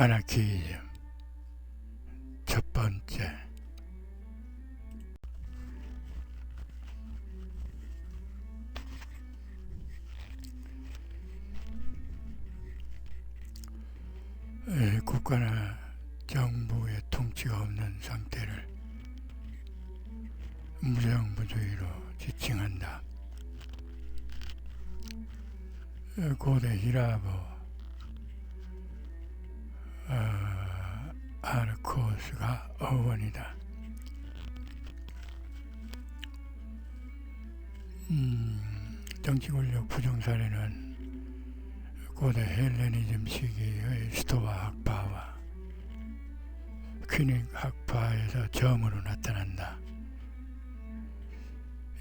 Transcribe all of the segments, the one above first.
아나키즘 첫 번째. 국가나 정부의 통치가 없는 상태를 무정부주의로 지칭한다. 고대 히라보 아르코스가 어원이다. 정치권력 부정사례는 고대 헬레니즘 시기의 스토아 학파와 퀴닉 학파에서 처음으로 나타난다.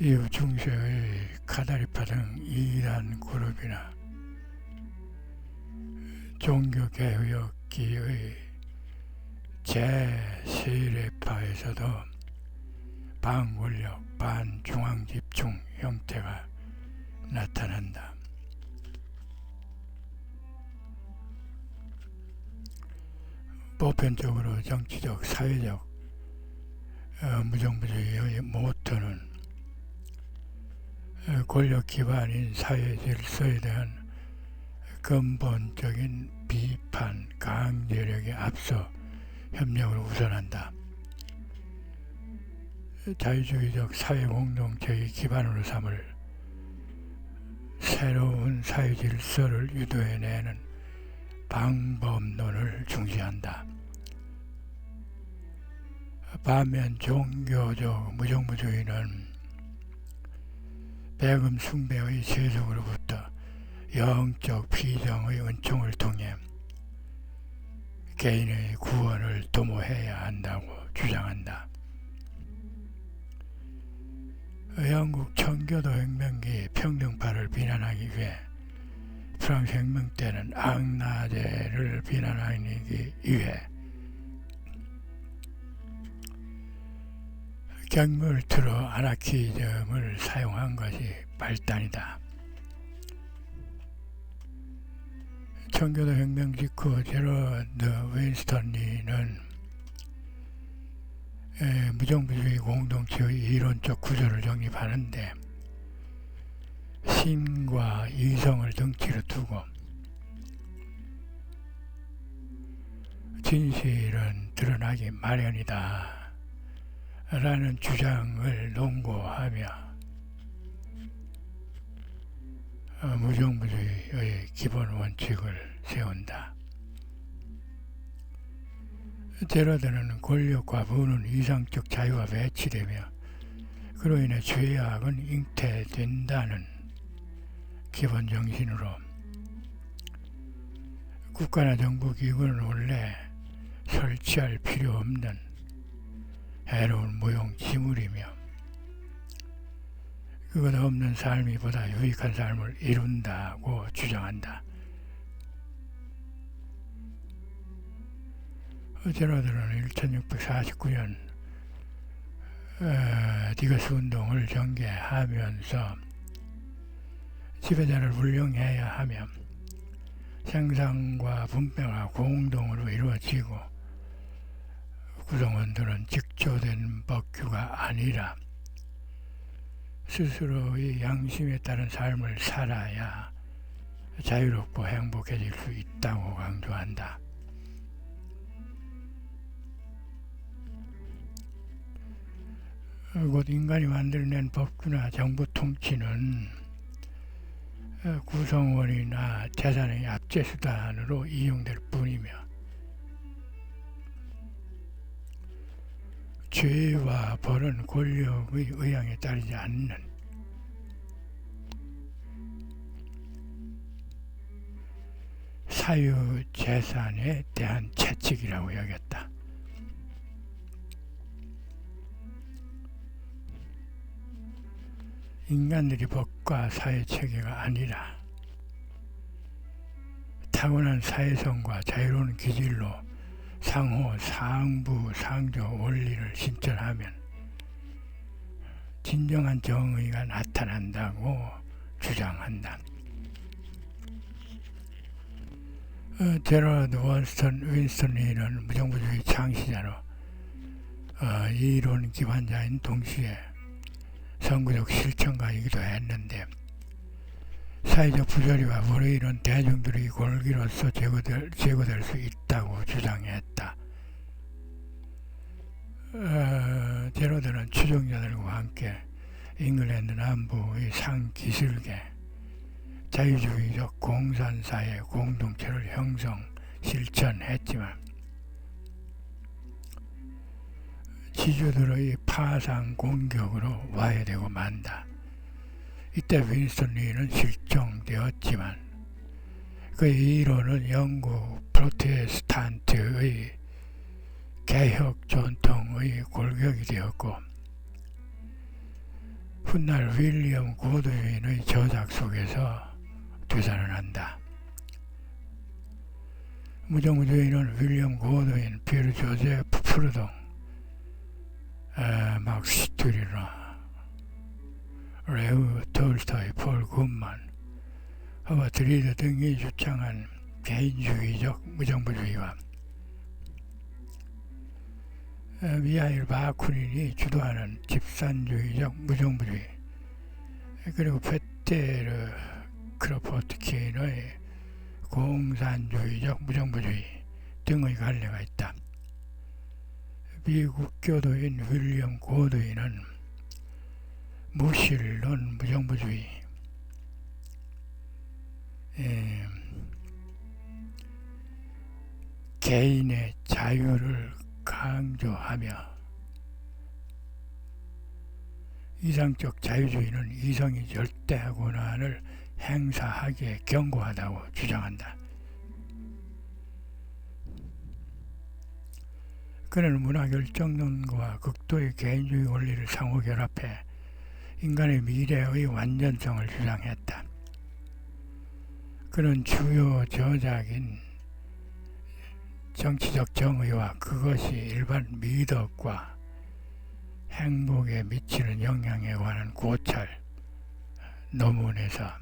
이후 중세의 카다리파 등 이단 그룹이나 종교개혁기의 제 세례파에서도 반권력, 반중앙집중 형태가 나타난다. 보편적으로 정치적, 사회적 무정부주의의 모토는 권력 기반인 사회 질서에 대한 근본적인 비판, 강제력에 앞서 협력을 우선한다. 자유주의적 사회 공동체의 기반으로 삼을 새로운 사회 질서를 유도해내는 방법론을 중시한다. 반면 종교적 무정부주의는 백음 숭배의 세속으로부터 영적 피정의 은총을 통해 개인의 구원을 도모해야 한다고 주장한다. 영국 청교도 혁명기 평등파를 비난하기 위해 프랑스 혁명 때는 앙나제를 비난하기 위해 경물 틀어 아나키즘을 사용한 것이 발단이다. 청교도 혁명 직후 제러드 윈스턴리는 무정부주의 공동체의 이론적 구조를 정립하는데 신과 이성을 덩치로 두고 진실은 드러나기 마련이다 라는 주장을 논거하며 무정부주의의 기본 원칙을 세운다. 제러드는 권력과 부는 이상적 자유가 배치되며 그로 인해 죄악은 잉태된다는 기본 정신으로 국가나 정부기구는 원래 설치할 필요 없는 해로운 무용지물이며 그것 없는 삶이 보다 유익한 삶을 이룬다고 주장한다. 제러드는 1649년 디거스 운동을 전개하면서 지배자를 운영해야 하며 생산과 분배가 공동으로 이루어지고 구성원들은 직조된 법규가 아니라 스스로의 양심에 따른 삶을 살아야 자유롭고 행복해질 수 있다고 강조한다. 곧 인간이 만들어낸 법규나 정부 통치는 구성원이나 재산의 압제수단으로 이용될 뿐이며 죄와 벌은 권력의 의향에 따르지 않는 사유재산에 대한 채찍이라고 여겼다. 인간들이 법과 사회체계가 아니라 타고난 사회성과 자유로운 기질로 상호, 상부, 상조 원리를 실천하면 진정한 정의가 나타난다고 주장한다. 제러드 윈스턴리는 무정부주의 창시자로 이론 기반자인 동시에 선구적 실천가이기도 했는데 사회적 부조리와 불의는 대중들의 골기로서 제거될 수 있다고 주장했다. 제로드는 추종자들과 함께 잉글랜드 남부의 상기술계 자유주의적 공산사회 공동체를 형성 실천했지만 지주들의 파상 공격으로 와해되고 만다. 이때 윈스턴 리는 실종되었지만 그의 이론은 영국 프로테스탄트의 개혁 전통의 골격이 되었고 훗날 윌리엄 고드윈의 저작 속에서 되살아난다. 무정부주의는 윌리엄 고드윈, 빌 조제프 프루동, 막스 튜리너, 레우 톨스토이, 폴 굿만, 허버트 리드 등이 주장한 개인주의적 무정부주의와 미하일 바쿠닌이 주도하는 집산주의적 무정부주의, 그리고 페테르 크로포트킨의 공산주의적 무정부주의 등의 갈래가 있다. 미국 교도인 윌리엄 고드윈은 무신론 무정부주의, 개인의 자유를 강조하며 이상적 자유주의는 이성이 절대 권한을 행사하기에 경고하다고 주장한다. 그는 문화결정론과 극도의 개인주의 원리를 상호 결합해 인간의 미래의 완전성을 주장했다. 그는 주요 저작인 정치적 정의와 그것이 일반 미덕과 행복에 미치는 영향에 관한 고찰 논문에서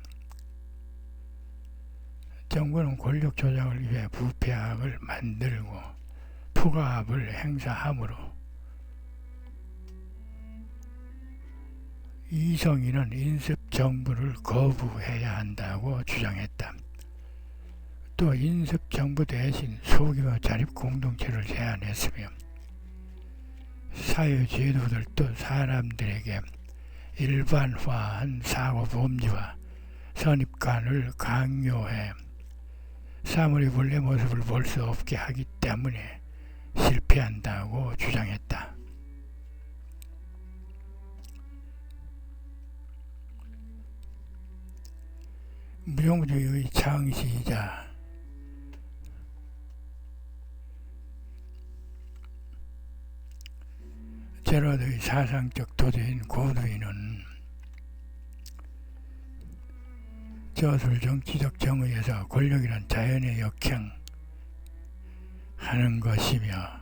정부는 권력 조작을 위해 부패학을 만들고 폭압을 행사하므로 이성인은 인습 정부를 거부해야 한다고 주장했다. 또 인습 정부 대신 소규모 자립 공동체를 제안했으며 사회 제도들도 사람들에게 일반화한 사고 범죄와 선입관을 강요해 사물의 본래 모습을 볼 수 없게 하기 때문에 실패한다고 주장했다. 무정부주의의 창시자 제러드의 사상적 토대인 고드윈은 저술 정치적 정의에서 권력이란 자연의 역행하는 것이며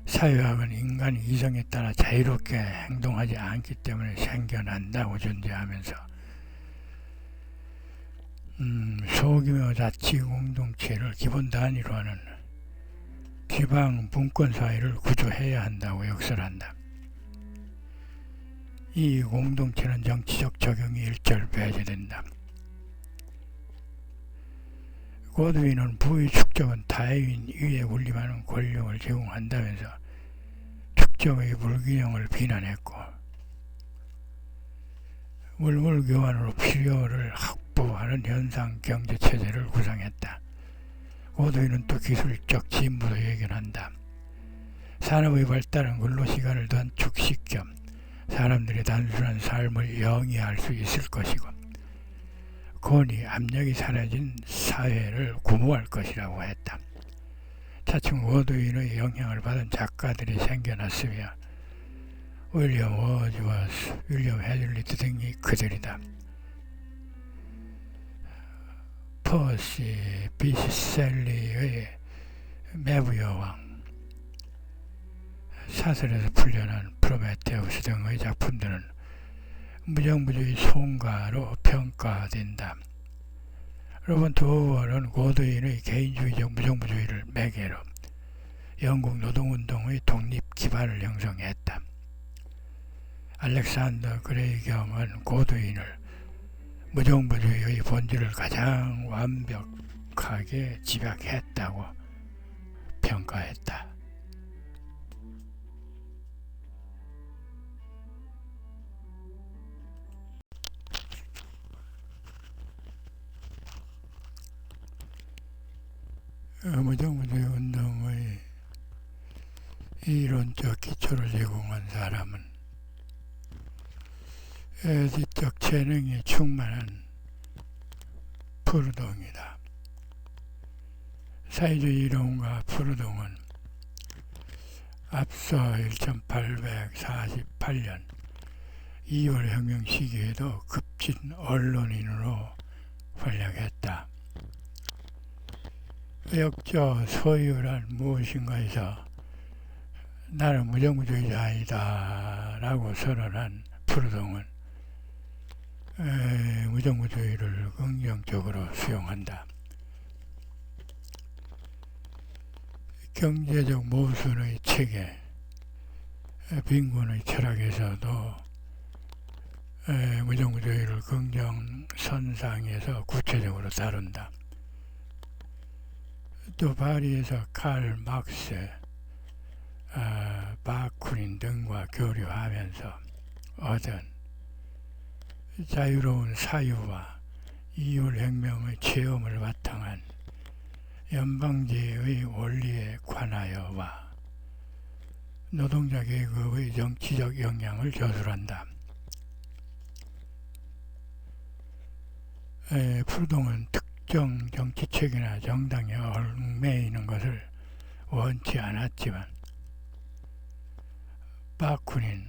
사회학은 인간이 이성에 따라 자유롭게 행동하지 않기 때문에 생겨난다고 존재하면서 소규모 자치 공동체를 기본 단위로 하는 지방 분권 사회를 구조해야 한다고 역설한다. 이 공동체는 정치적 적용이 일절 배제된다. 고드윈은 부의 축적은 타인 위에 군림하는 권력을 제공한다면서 축적의 불균형을 비난했고 물물 교환으로 필요를 확보하는 현상 경제 체제를 구상했다. 고드윈은 또 기술적 진보도 예견한다. 산업의 발달은 근로시간을 단축시켜 사람들의 단순한 삶을 영위할 수 있을 것이고 권위, 압력이 사라진 사회를 구모할 것이라고 했다. 차츰 고드윈의 영향을 받은 작가들이 생겨났으며 윌리엄 워즈워스, 윌리엄 헤즐리트 등이 그들이다. 퍼시 비시셀리의 매부 여왕, 사설에서 풀려난 프로메테우스 등의 작품들은 무정부주의 송가로 평가된다. 로버트 호월은 고도인의 개인주의적 무정부주의를 매개로 영국 노동운동의 독립 기반을 형성했다. 알렉산더 그레이겸은 고도인을 무정부주의의 본질을 가장 완벽하게 집약했다고 평가했다. 무정부주의 운동의 이론적 기초를 제공한 사람은 지적 재능이 충만한 프루동이다. 사회주의 이론과 프루동은 앞서 1848년 2월 혁명 시기에도 급진 언론인으로 활약했다. 역적 소유란 무엇인가에서 나는 무정부주의자이다 라고 선언한 프루동은 무정부주의를 긍정적으로 수용한다. 경제적 모순의 체계, 빈곤의 철학에서도 무정부주의를 긍정선상에서 구체적으로 다룬다. 또 파리에서 칼 막스, 바쿠닌 등과 교류하면서 얻은 자유로운 사유와 2월 혁명의 체험을 바탕한 연방제의 원리에 관하여와 노동자 계급의 정치적 영향을 저술한다. 프루동은 특정 정치책이나 정당에 얽매이는 것을 원치 않았지만 바쿠닌,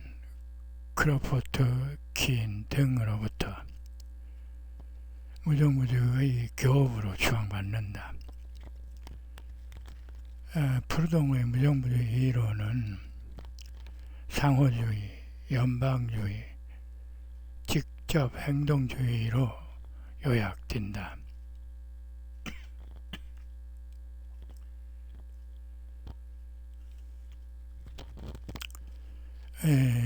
크로포트 킨 등으로부터 무정부주의의 교업으로 추앙받는다. 프루동의 무정부주의 이론은 상호주의, 연방주의, 직접 행동주의로 요약된다.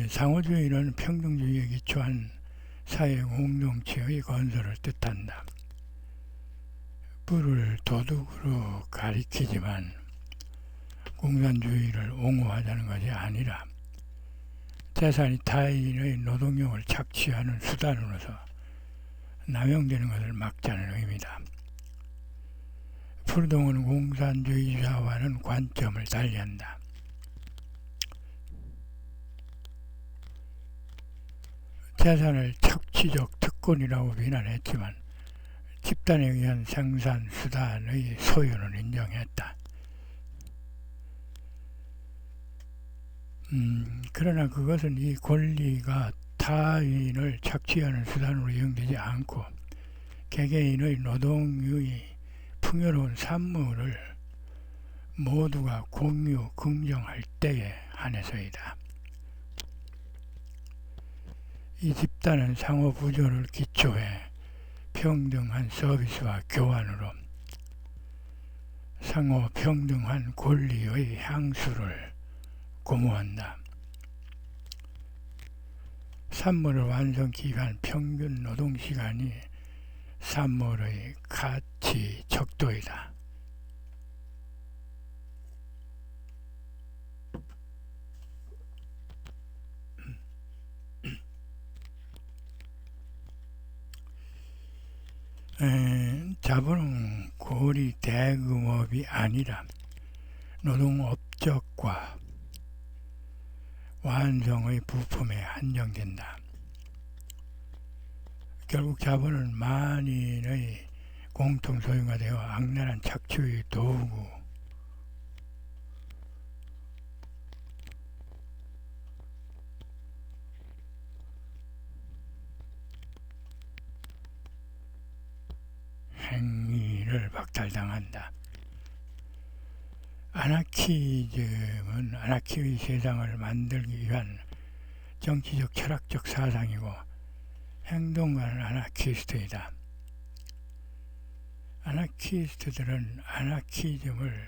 상호주의는 평등주의에 기초한 사회 공동체의 건설을 뜻한다. 부를 도둑으로 가리키지만 공산주의를 옹호하자는 것이 아니라 재산이 타인의 노동력을 착취하는 수단으로서 남용되는 것을 막자는 의미다. 프루동은 공산주의자와는 관점을 달리한다. 재산을 착취적 특권이라고 비난했지만 집단에 의한 생산 수단의 소유는 인정했다. 그러나 그것은 이 권리가 타인을 착취하는 수단으로 이용되지 않고 개개인의 노동의 풍요로운 산물을 모두가 공유, 긍정할 때에 한해서이다. 이 집단은 상호 부조를 기초해 평등한 서비스와 교환으로 상호 평등한 권리의 향수를 고무한다. 산물을 완성하기 위한 평균 노동시간이 산물의 가치 척도이다. 자본은 고리 대금업이 아니라 노동업적과 완성의 부품에 한정된다. 결국 자본은 만인의 공통 소유가 되어 악랄한 착취의 도구, 행위를 박탈당한다. 아나키즘은 아나키의 세상을 만들기 위한 정치적 철학적 사상이고 행동가는 아나키스트이다. 아나키스트들은 아나키즘을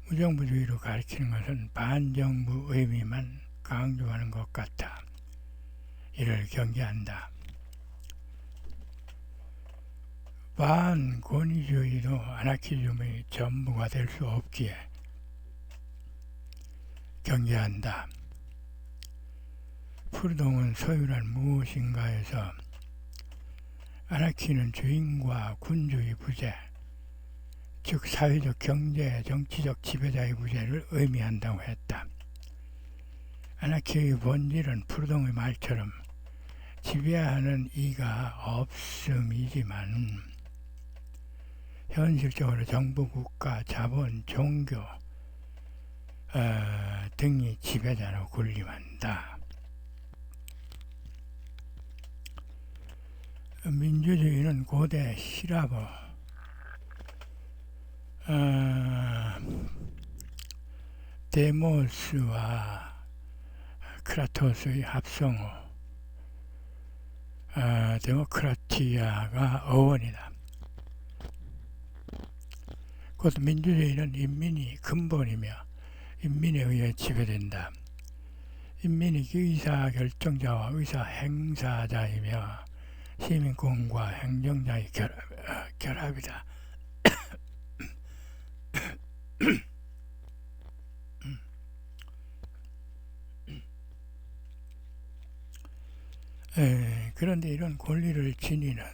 무정부주의로 가리키는 것은 반정부 의미만 강조하는 것 같아 이를 경계한다. 반권위주의도 아나키즘의 전부가 될 수 없기에 경계한다. 프루동은 소유란 무엇인가에서 아나키는 주인과 군주의 부재, 즉 사회적, 경제, 정치적 지배자의 부재를 의미한다고 했다. 아나키의 본질은 프루동의 말처럼 지배하는 이가 없음이지만 현실적으로 정부, 국가, 자본, 종교 등이 지배자로 군림한다. 민주주의는 고대 시라버 데모스와 크라토스의 합성어 데모크라티아가 어원이다. 곧 민주주의는 인민이 근본이며 인민에 의해 지배된다. 인민이 의사결정자와 의사행사자이며 시민권과 행정자의 결합이다. 그런데 이런 권리를 지니는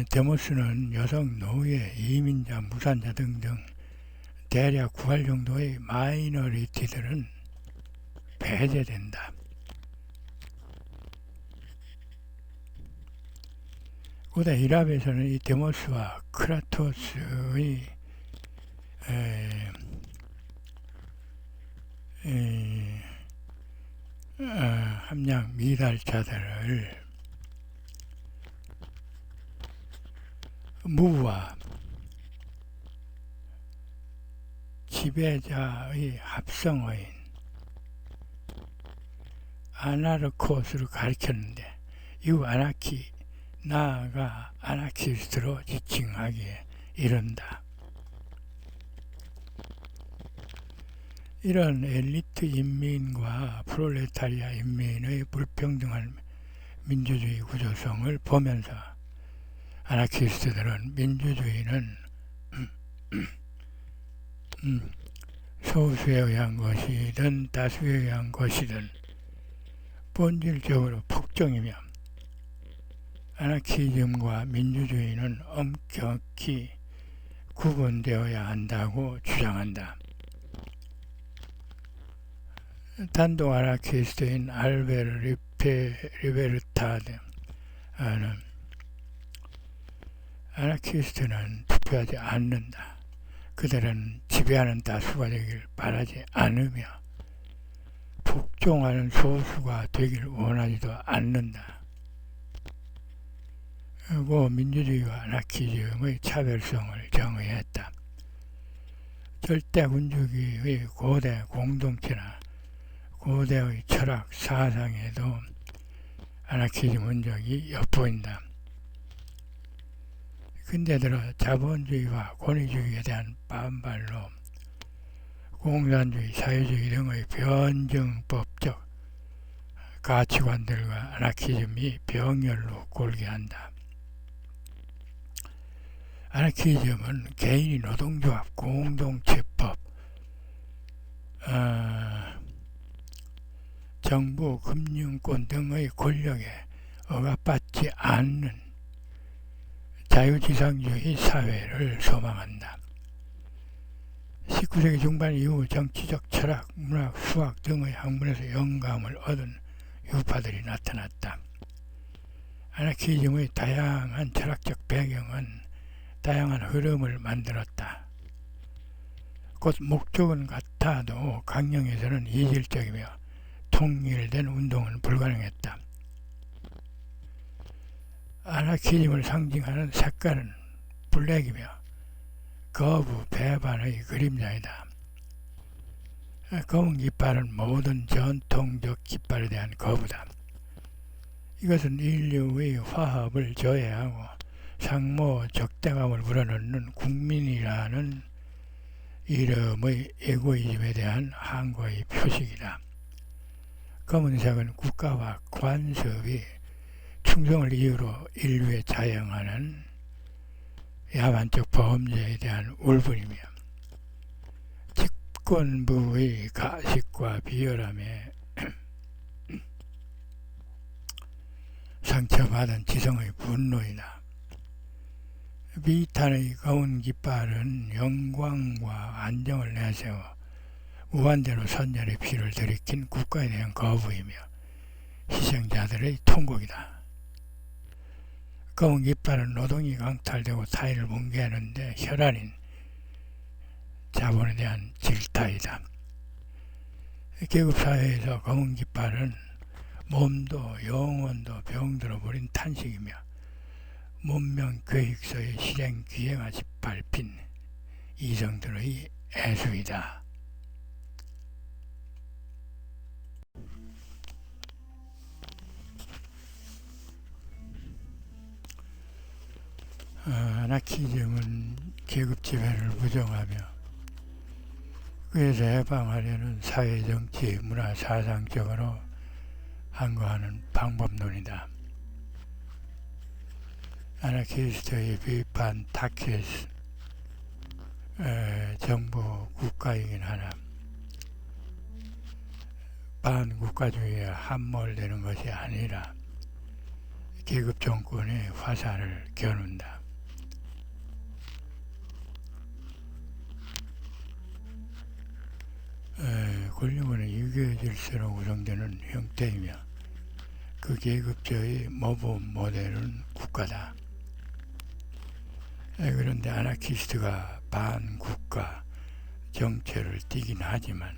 데모스는 여성, 노예, 이민자, 무산자 등등 대략 9할 정도의 마이너리티들은 배제된다. 고대 히랍에서는 이 데모스와 크라토스의 함량 미달자들을 무와 지배자의 합성어인 아나르코스를 가리켰는데 이후 아나키, 나아가 아나키스트로 지칭하기에 이른다. 이런 엘리트 인민과 프롤레타리아 인민의 불평등한 민주주의 구조성을 보면서 아나키스트들은 민주주의는 소수에 의한 것이든 다수에 의한 것이든 본질적으로 폭정이며 아나키즘과 민주주의는 엄격히 구분되어야 한다고 주장한다. 단독 아나키스트인 알베르 리베르타드는 아나키스트는 투표하지 않는다. 그들은 지배하는 다수가 되길 바라지 않으며 복종하는 소수가 되길 원하지도 않는다. 그리고 민주주의와 아나키즘의 차별성을 정의했다. 절대군주주의의 고대 공동체나 고대의 철학 사상에도 아나키즘 흔적이 엿보인다. 근대 들어 자본주의와 권위주의에 대한 반발로 공산주의, 사회주의 등의 변증법적 가치관들과 아나키즘이 병렬로 골게한다. 아나키즘은 개인이 노동조합, 공동체법, 정부, 금융권 등의 권력에 억압받지 않는 자유지상주의 사회를 소망한다. 19세기 중반 이후 정치적 철학, 문학, 수학 등의 학문에서 영감을 얻은 유파들이 나타났다. 아나키즘의 다양한 철학적 배경은 다양한 흐름을 만들었다. 곧 목적은 같아도 강령에서는 이질적이며 통일된 운동은 불가능했다. 아나키즘을 상징하는 색깔은 블랙이며 거부 배반의 그림자이다. 검은 깃발은 모든 전통적 깃발에 대한 거부다. 이것은 인류의 화합을 저해하고 상모 적대감을 불어넣는 국민이라는 이름의 에고이즘에 대한 항거의 표식이다. 검은색은 국가와 관습이 충성을 이유로 인류에 자행하는 야만적 범죄에 대한 울분이며 집권부의 가식과 비열함에 상처받은 지성의 분노이다. 비탄의 검은 깃발은 영광과 안정을 내세워 무한대로 선열의 피를 들이킨 국가에 대한 거부이며 희생자들의 통곡이다. 검은 깃발은 노동이 강탈되고 타인을 붕괴하는데 혈안인 자본에 대한 질타이다. 계급사회에서 검은 깃발은 몸도 영혼도 병들어 버린 탄식이며 문명 계획서의 실행 기행하시 밟힌 이성들의 애수이다. 아나키즘은 계급 지배를 부정하며 그에서 해방하려는 사회, 정치, 문화, 사상적으로 항거하는 방법론이다. 아나키스트의 비판 타켓 정부 국가이긴 하나 반국가주의에 함몰되는 것이 아니라 계급 정권의 화살을 겨눈다. 권력은 유교 질서로 구성되는 형태이며 그 계급제의 모범 모델은 국가다. 그런데 아나키스트가 반국가 정체를 띠긴 하지만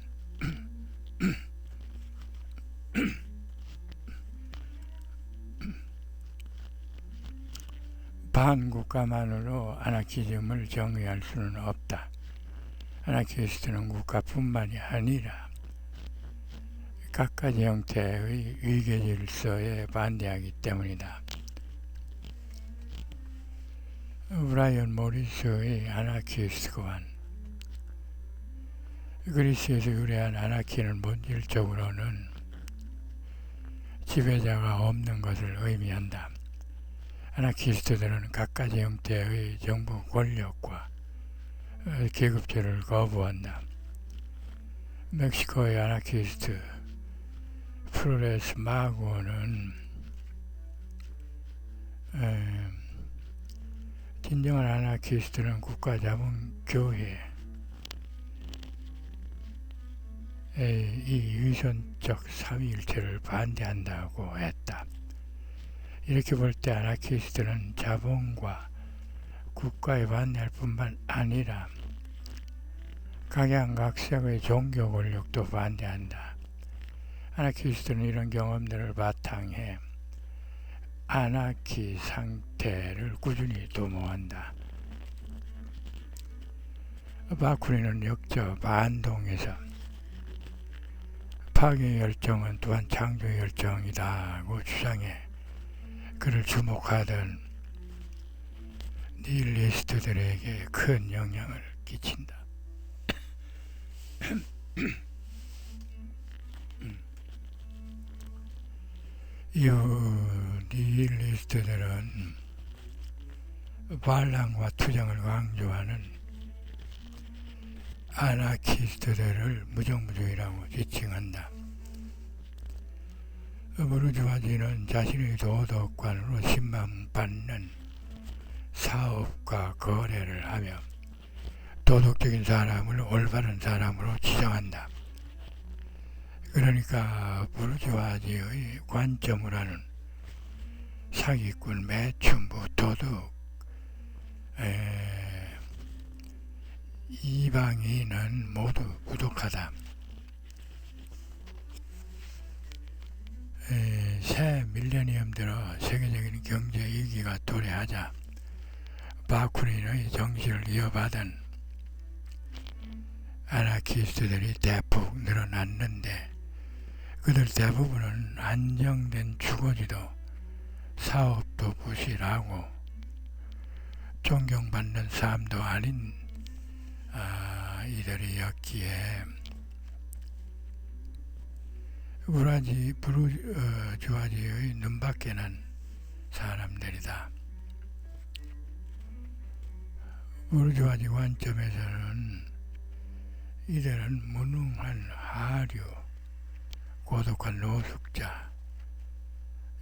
반국가만으로 아나키즘을 정의할 수는 없다. 아나키스트는 국가뿐만이 아니라 각가지 형태의 위계 질서에 반대하기 때문이다. 브라이언 모리스의 아나키스트관 그리스에서 유래한 아나키는 본질적으로는 지배자가 없는 것을 의미한다. 아나키스트들은 각가지 형태의 정부 권력과 계급제를 거부한다. 멕시코의 아나키스트 프로레스 마고는 진정한 아나키스트는 국가자본교회의 이 위선적 삼위일체를 반대한다고 했다. 이렇게 볼 때 아나키스트는 자본과 국가에 반대할 뿐만 아니라 각양각색의 종교 권력도 반대한다. 아나키스트는 이런 경험들을 바탕에 아나키 상태를 꾸준히 도모한다. 바쿠니는 역저 반동에서 파괴 열정은 또한 창조 열정이다고 주장해 그를 주목하던 니힐리스트들에게 큰 영향을 끼친다. 이후 니힐리스트들은 반란과 투쟁을 강조하는 아나키스트들을 무정부주의라고 지칭한다. 부르주아지는 자신의 도덕관으로 신망받는 사업과 거래를 하며 도덕적인 사람을 올바른 사람으로 지정한다. 그러니까 부르주아지의 관점을 하는 사기꾼, 매춘부, 도둑, 이방인은 모두 부족하다. 새 밀레니엄 들어 세계적인 경제 위기가 도래하자 바쿠닌의 정신을 이어받은 아나키스트들이 대폭 늘어났는데 그들 대부분은 안정된 주거지도 사업도 부실하고 존경받는 삶도 아닌 이들이었기에 부르주아지의 눈밖에 난 사람들이다. 부르주아지 관점에서는 이들은 무능한 하류, 고독한 노숙자,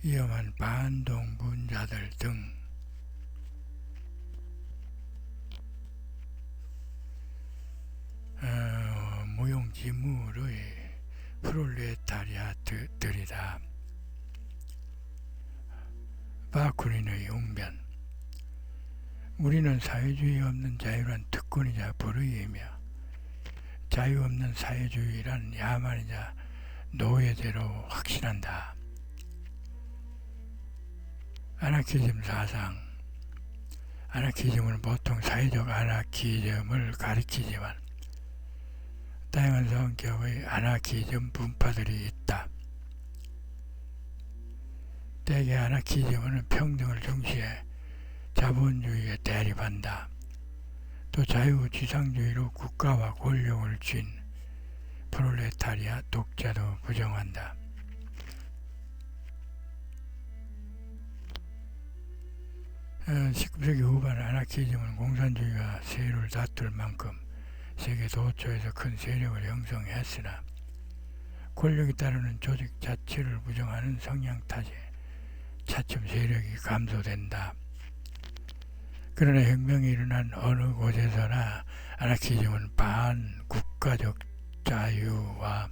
위험한 반동분자들 등 무용지물의 프롤레타리아트들이다. 바쿠닌의 용변. 우리는 사회주의 없는 자유란 특권이자 불의이며 자유 없는 사회주의란 야만이자 노예제로 확신한다. 아나키즘 사상. 아나키즘은 보통 사회적 아나키즘을 가리키지만 다양한 성격의 아나키즘 분파들이 있다. 대개 아나키즘은 평등을 중시해 자본주의에 대립한다. 또 자유지상주의로 국가와 권력을 쥔 프롤레타리아 독자도 부정한다. 19세기 후반 아나키즘은 공산주의와 세를 다툴 만큼 세계 도처에서 큰 세력을 형성했으나 권력이 따르는 조직 자체를 부정하는 성향 탓에 차츰 세력이 감소된다. 그러나 혁명이 일어난 어느 곳에서나 아나키즘은 반국가적 자유와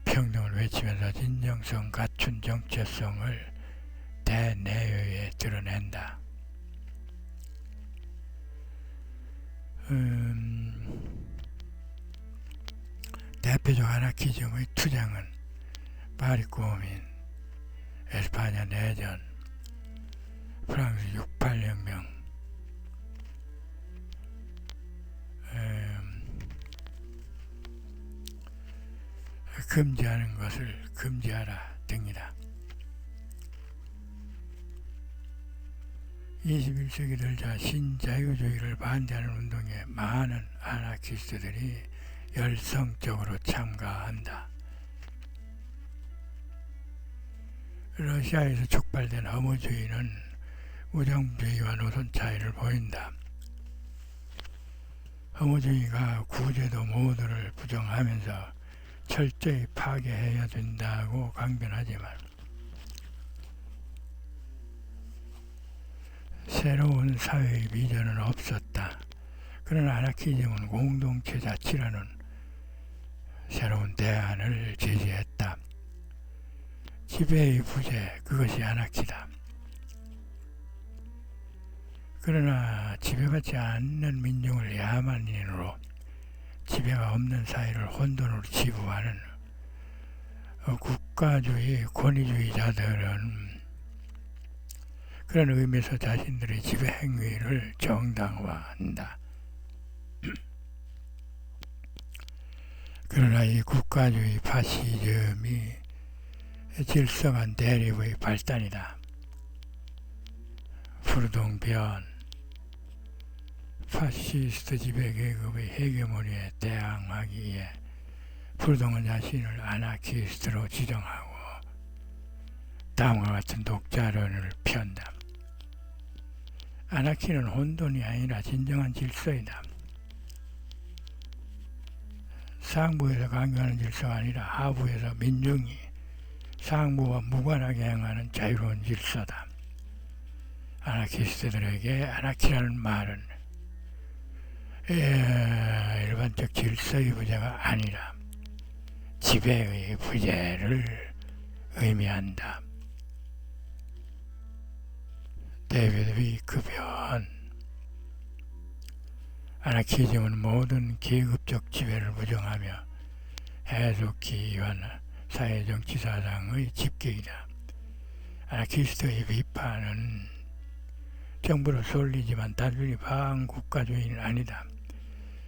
평등을 외치면서 진정성 갖춘 정체성을 대내외에 드러낸다. 대표적 아나키즘의 투쟁은 파리 고민, 에스파냐 내전, 프랑스 68혁명, 금지하는 것을 금지하라 등이다. 21세기 들자 신자유주의를 반대하는 운동에 많은 아나키스트들이 열성적으로 참가한다. 러시아에서 촉발된 허무주의는 우정주의와 노선 차이를 보인다. 허무주의가 구제도 모두를 부정하면서 철저히 파괴해야 된다고 강변하지만 새로운 사회의 비전은 없었다. 그러나 아나키즘은 공동체 자치라는 새로운 대안을 제시했다. 지배의 부재, 그것이 아나키다. 그러나 지배받지 않는 민중을 야만인으로 지배가 없는 사회를 혼돈으로 지부하는 국가주의, 권위주의자들은 그런 의미에서 자신들의 지배 행위를 정당화한다. 그러나 이 국가주의 파시즘이 질서간 대립의 발단이다. 푸르동변, 파시스트 지배 계급의 헤게모니에 대항하기 위해 푸르동은 자신을 아나키스트로 지정하고 다음과 같은 독자론을 편다. 아나키는 혼돈이 아니라 진정한 질서이다. 상부에서 강요하는 질서가 아니라 하부에서 민중이 상부와 무관하게 행하는 자유로운 질서다. 아나키스트들에게 아나키라는 말은 일반적 질서의 부재가 아니라 지배의 부재를 의미한다. 데이비드 위크변. 아나키즘은 모든 계급적 지배를 부정하며 해석기 위한 사회정치사상의 집계이다. 아나키스트의 비판은 정부로 쏠리지만 단순히 반국가주의는 아니다.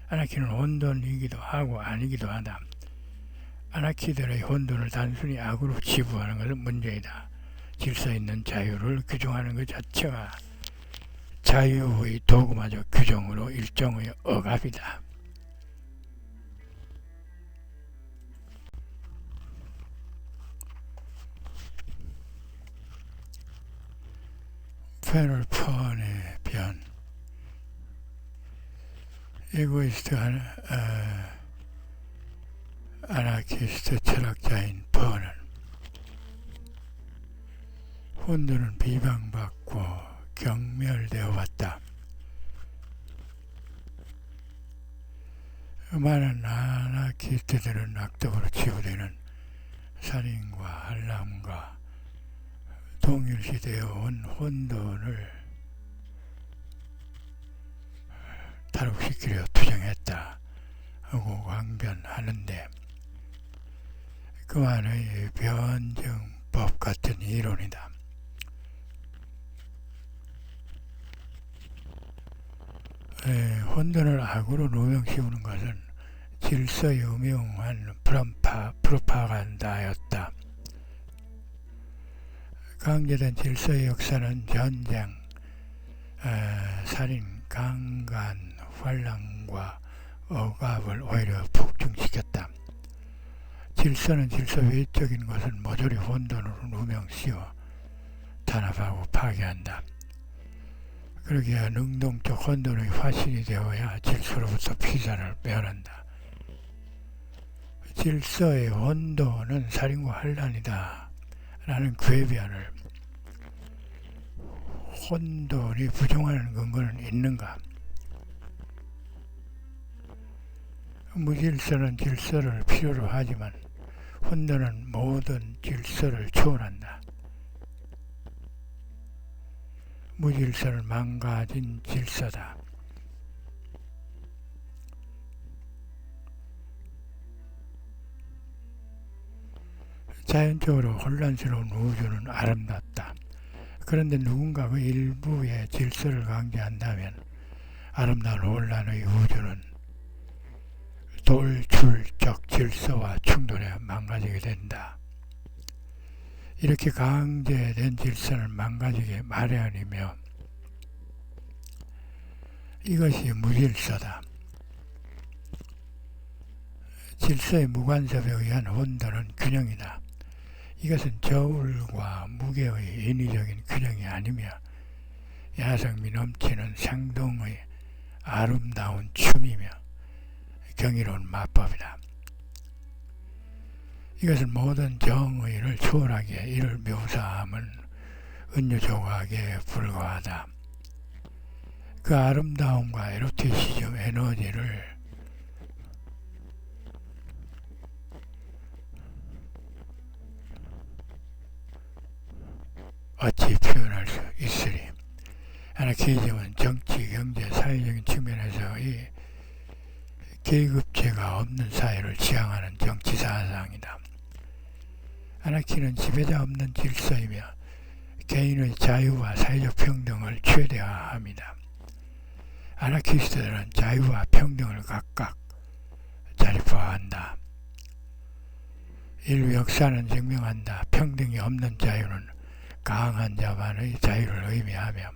아나키는 혼돈이기도 하고 아니기도 하다. 아나키들의 혼돈을 단순히 악으로 치부하는 것은 문제이다. 질서 있는 자유를 규정하는 것 자체가 자유의 도구마저 규정으로 일종의 억압이다. 페럴 펀의 변. 에고이스트 아나키스트 철학자인 펀은 혼돈은 비방받고 경멸되어 왔다. 많은 아나키스트들은 악덕으로 치부되는 살인과 한람과 동일시되어 온 혼돈을 탈옥시키려 투쟁했다 하고 강변하는데, 그만의 변증법 같은 이론이다. 혼돈을 악으로 노명씌우는 것은 질서에 음흉한 프로파간다였다. 강제된 질서의 역사는 전쟁, 살인, 강간, 환란과 억압을 오히려 폭증시켰다. 질서는 질서 외적인 것은 모조리 혼돈으로 누명씌워 탄압하고 파괴한다. 그러기에 능동적 혼돈의 화신이 되어야 질서로부터 피자를 면한다. 질서의 혼돈은 살인과 환란이다 라는 궤변을 혼돈이 부정하는 근거는 있는가? 무질서는 질서를 필요로 하지만 혼돈은 모든 질서를 초월한다. 무질서는 망가진 질서다. 자연적으로 혼란스러운 우주는 아름답다. 그런데 누군가 그 일부의 질서를 강제한다면 아름다운 혼란의 우주는 돌출적 질서와 충돌해 망가지게 된다. 이렇게 강제된 질서는 망가지게 마련이며 이것이 무질서다. 질서의 무관습에 의한 혼돈은 균형이다. 이것은 저울과 무게의 인위적인 균형이 아니며 야성미 넘치는 생동의 아름다운 춤이며 경이로운 마법이다. 이것은 모든 정의를 초월하기에 이를 묘사함은 은유 조각에 불과하다. 그 아름다움과 에로티시즘 에너지를 어찌 표현할 수 있으리. 아나키즘은 정치, 경제, 사회적인 측면에서의 계급제가 없는 사회를 지향하는 정치 사상이다. 아나키는 지배자 없는 질서이며 개인의 자유와 사회적 평등을 최대화합니다. 아나키스트들은 자유와 평등을 각각 자립화한다. 인류 역사는 증명한다. 평등이 없는 자유는 강한 자만의 자유를 의미하며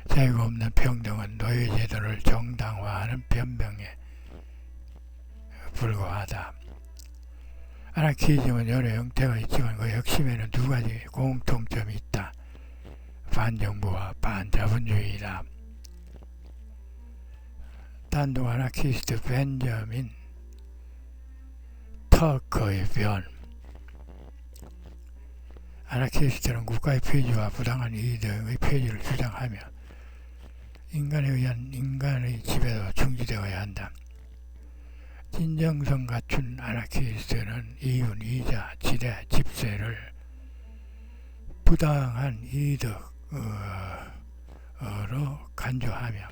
자유가 없는 평등은 노예제도를 정당화하는 변명에 불과하다. 아나키즘은 여러 형태가 있지만 그 핵심에는 두 가지 공통점이 있다. 반정부와 반자본주의이다. 단독 아나키스트 벤저민 터커의 변. 아나키스트는 국가의 폐지와 부당한 이득의 폐지를 주장하며 인간에 의한 인간의 지배도 중지되어야 한다. 진정성 갖춘 아나키스트는 이윤, 이자, 지대, 집세를 부당한 이득으로 간주하며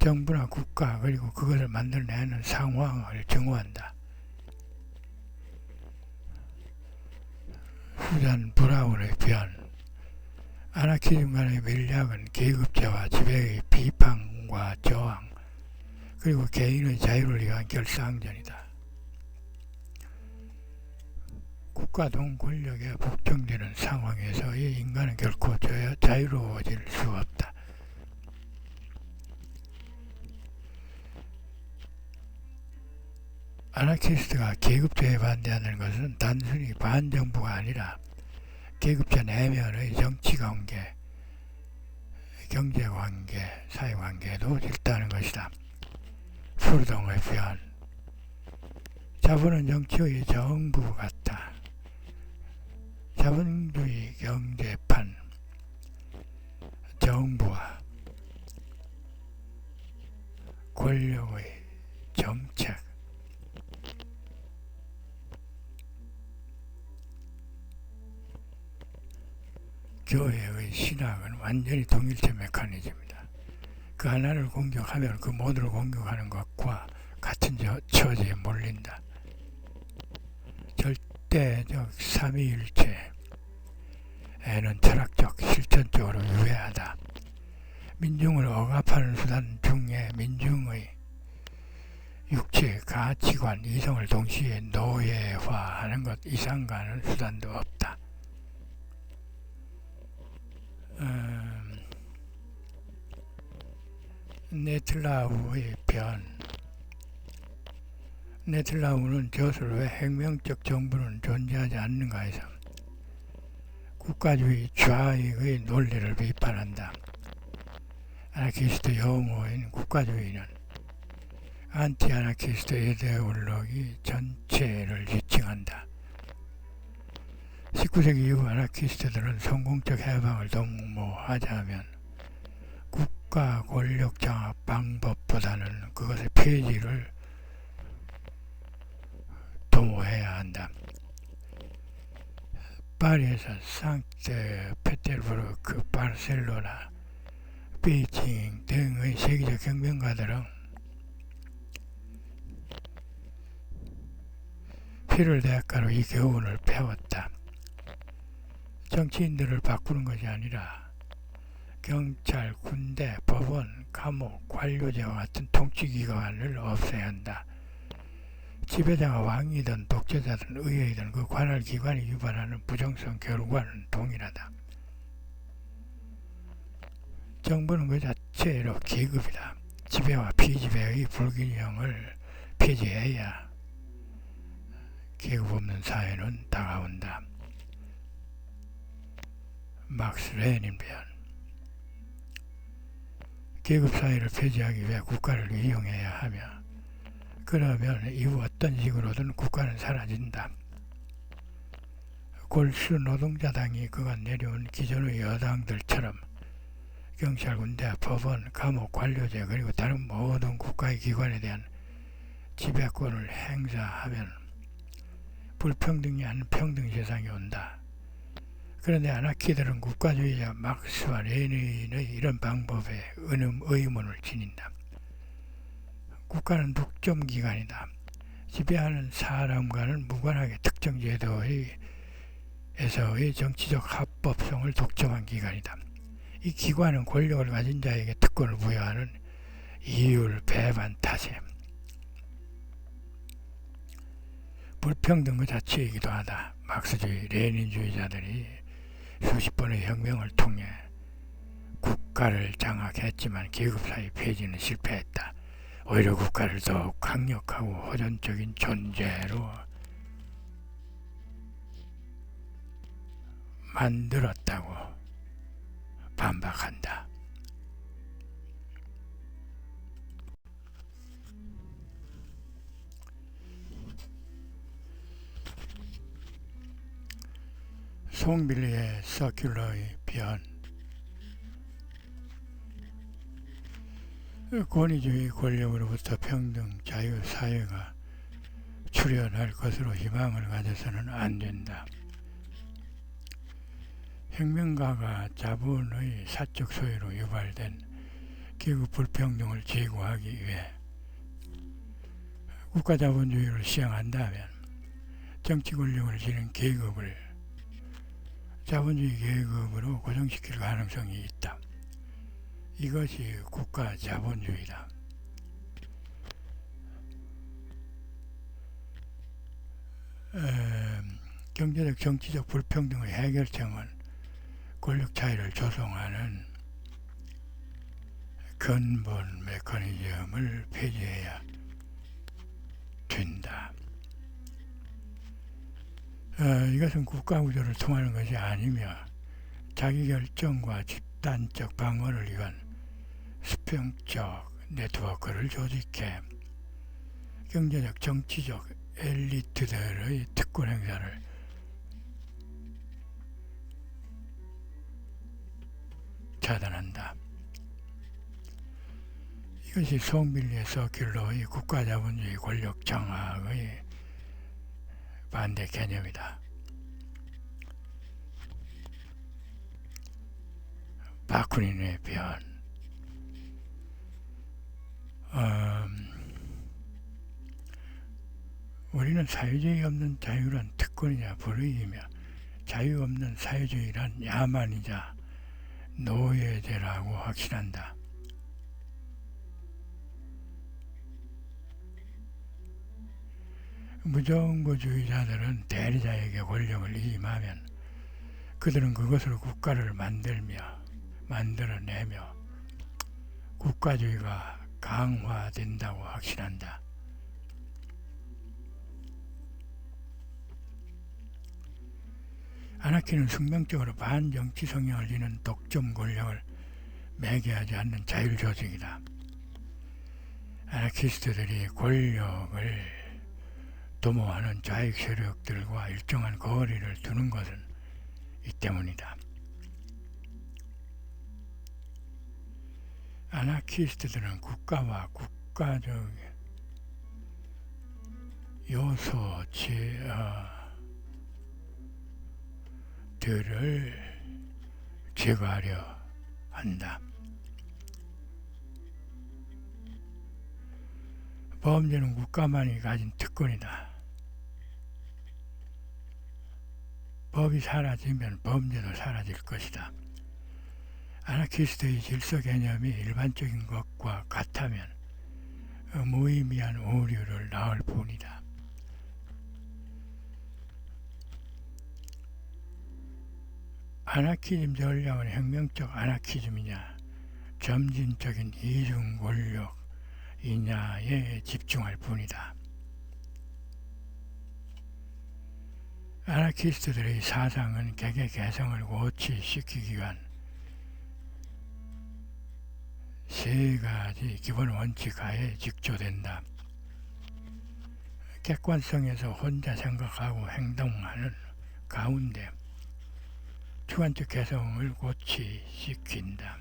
정부나 국가 그리고 그것을 만들어내는 상황을 증오한다. 수잔 브라운의 변. 아나키즘 간의 전략은 계급제와 지배의 비판과 저항, 그리고 개인의 자유를 위한 결사항전이다. 국가동 권력에 복종되는 상황에서의 인간은 결코 자유로워질 수 없다. 아나키스트가 계급제에 반대하는 것은 단순히 반정부가 아니라 계급제 내면의 정치관계, 경제관계, 사회관계에도 있다는 것이다. 푸르동의 표현. 자본은 정치의 정부 같다. 자본주의 경제판, 정부와 권력의 정책, 교회의 신학은 완전히 동일체 메커니즘이다. 그 하나를 공격하면 그 모두를 공격하는 것과 같은 처지에 몰린다. 절대적 삼위일체에는 철학적, 실천적으로 유해하다. 민중을 억압하는 수단 중에 민중의 육체, 가치관, 이성을 동시에 노예화하는 것 이상 가는 수단도 없다. 네틀라우의 변. 네틀라우는 저술 왜 혁명적 정부는 존재하지 않는가 해서 국가주의 좌익의 논리를 비판한다. 아나키스트 용어인 국가주의는 안티아나키스트 이데올로기 전체를 지칭한다. 19세기 이후 아나키스트들은 성공적 해방을 도모하자면 국가 권력 장악 방법보다는 그것의 폐지를 도모해야 한다. 파리에서 상트페테르부르크, 바르셀로나, 베이징 등의 세계적 혁명가들은 피를 대가로 이 교훈을 배웠다. 정치인들을 바꾸는 것이 아니라 경찰, 군대, 법원, 감옥, 관료제와 같은 통치기관을 없애야 한다. 지배자가 왕이든 독재자든 의회이든 그 관할 기관이 유발하는 부정성 결과는 동일하다. 정부는 그 자체로 계급이다. 지배와 피지배의 불균형을 폐지해야 계급 없는 사회는 다가온다. 막스 레닌 변. 계급사회를 폐지하기 위해 국가를 이용해야 하며 그러면 이후 어떤 식으로든 국가는 사라진다. 골수 노동자당이 그간 내려온 기존의 여당들처럼 경찰, 군대, 법원, 감옥, 관료제 그리고 다른 모든 국가의 기관에 대한 지배권을 행사하면 불평등이 아닌 평등 세상이 온다. 그런데 아나키들은 국가주의자 막스와 레닌의 이런 방법에 의문을 지닌다. 국가는 독점기관이다. 지배하는 사람과는 무관하게 특정 제도에서의 정치적 합법성을 독점한 기관이다. 이 기관은 권력을 가진 자에게 특권을 부여하는 이율, 배반, 타세, 불평등 그 자체이기도 하다. 막스주의, 레닌주의자들이 수십 번의 혁명을 통해 국가를 장악했지만 계급사회 폐지는 실패했다. 오히려 국가를 더욱 강력하고 호전적인 존재로 만들었다고 반박한다. 송빌리의 서큘러의 변. 권위주의 권력으로부터 평등, 자유, 사회가 출현할 것으로 희망을 가져서는 안 된다. 혁명가가 자본의 사적 소유로 유발된 계급 불평등을 제고하기 위해 국가자본주의를 시행한다면 정치 권력을 지닌 계급을 자본주의 계급으로 고정시킬 가능성이 있다. 이것이 국가 자본주의다. 경제적 정치적 불평등의 해결책은 권력 차이를 조성하는 근본 메커니즘을 폐지해야 된다. 이것은 국가구조를 통하는 것이 아니며 자기결정과 집단적 방어를 위한 수평적 네트워크를 조직해 경제적 정치적 엘리트들의 특권 행사를 차단한다. 이것이 송빌리의 서큘러의 국가자본주의 권력 장악의 반대 개념이다. 바쿠닌의 변. 우리는 사회주의 없는 자유란 특권이자 불의이며 자유 없는 사회주의란 야만이자 노예제라고 확신한다. 무정부주의자들은 대리자에게 권력을 위임하면 그들은 그것으로 국가를 만들어내며 국가주의가 강화된다고 확신한다. 아나키는 숙명적으로 반정치 성향을 지닌 독점 권력을 매개하지 않는 자율조직이다. 아나키스트들이 권력을 도모하는 좌익 세력들과 일정한 거리를 두는 것은 이 때문이다. 아나키스트들은 국가와 국가적 요소 들을 제거하려 한다. 범죄는 국가만이 가진 특권이다. 법이 사라지면 범죄도 사라질 것이다. 아나키스트의 질서 개념이 일반적인 것과 같다면 무의미한 오류를 낳을 뿐이다. 아나키즘 전략은 혁명적 아나키즘이냐 점진적인 이중 권력이냐에 집중할 뿐이다. 아나키스트들의 사상은 개개 개성을 고취시키기 위한 세 가지 기본 원칙 하에 직조된다. 객관성에서 혼자 생각하고 행동하는 가운데 주관적 개성을 고취시킨다.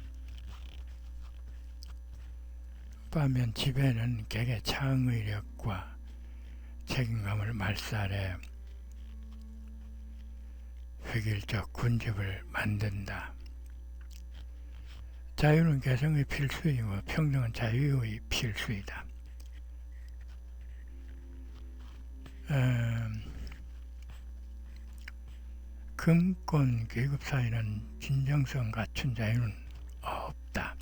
반면 지배는 개개 창의력과 책임감을 말살해 획일적 군집을 만든다. 자유는 개성의 필수이고 평등은 자유의 필수이다. 금권 계급 사이는 진정성 갖춘 자유는 없다.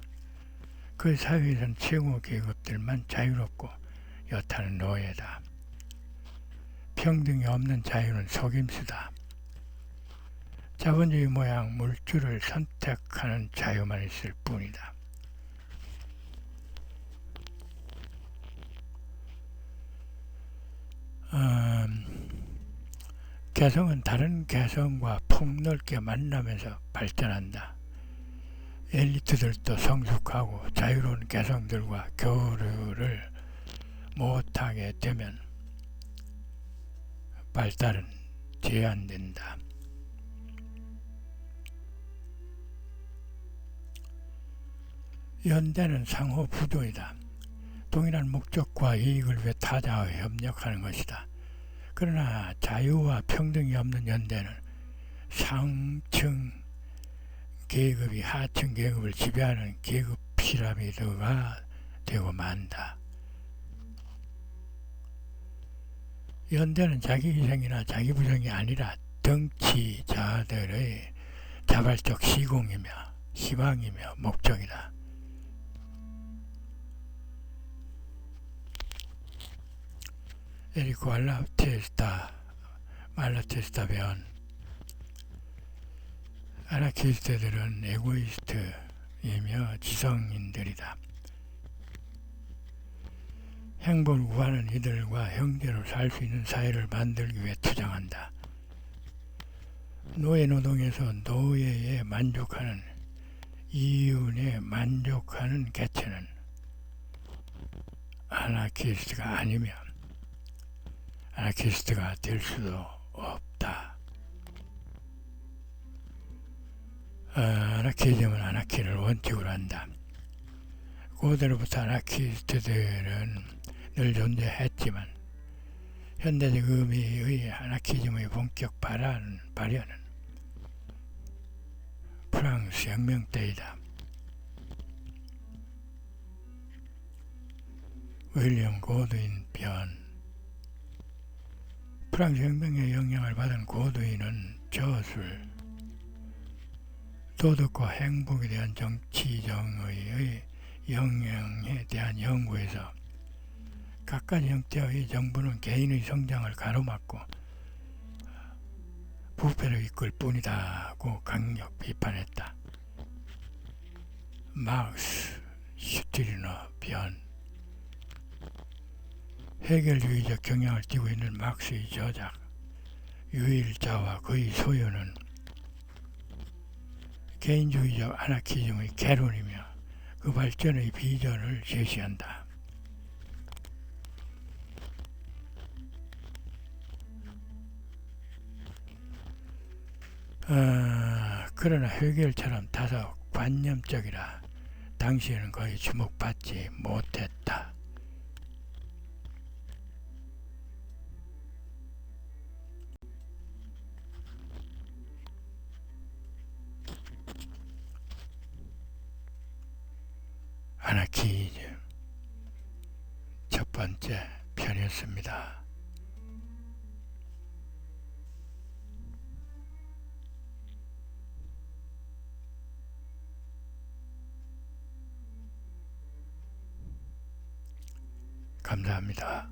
그 사회에서는 최고 계급들만 자유롭고 여타는 노예다. 평등이 없는 자유는 속임수다. 자본주의 모양 물줄을 선택하는 자유만 있을 뿐이다. 개성은 다른 개성과 폭넓게 만나면서 발전한다. 엘리트들도 성숙하고 자유로운 개성들과 교류를 못하게 되면 발달은 제한된다. 연대는 상호 부조이다. 동일한 목적과 이익을 위해 타자와 협력하는 것이다. 그러나 자유와 평등이 없는 연대는 상층 계급이 하층 계급을 지배하는 계급 피라미드가 되고 만다. 연대는 자기 희생이나 자기 부정이 아니라 덩치자들의 자발적 시공이며 희망이며 목적이다. 에리코 말라테스타 배운 아나키스트들은 에고이스트이며 지성인들이다. 행복을 구하는 이들과 형제로 살 수 있는 사회를 만들기 위해 투쟁한다. 노예 노동에서 노예에 만족하는 이윤에 만족하는 개체는 아나키스트가 아니면 아나키스트가 될 수도 없다. 아나키즘은 아나키를 원칙으로 한다. 고대로부터 아나키스트들은 늘 존재했지만 현대적 의미의 아나키즘의 본격 발현은 프랑스 혁명 때이다. 윌리엄 고드윈 변. 프랑스 혁명의 영향을 받은 고드윈은 저술, 도덕과 행복에 대한 정치정의의 영향에 대한 연구에서 각가지 형태의 정부는 개인의 성장을 가로막고 부패를 이끌 뿐이다고 강력 비판했다. 마우스, 슈티르너 변. 해결주의적 경향을 띠고 있는 막스의 저작 유일자와 그의 소유는 개인주의적 아나키즘의 개론이며 그 발전의 비전을 제시한다. 그러나 해결처럼 다소 관념적이라 당시에는 거의 주목받지 못했다. 아나키즘 첫 번째 편이었습니다. 감사합니다.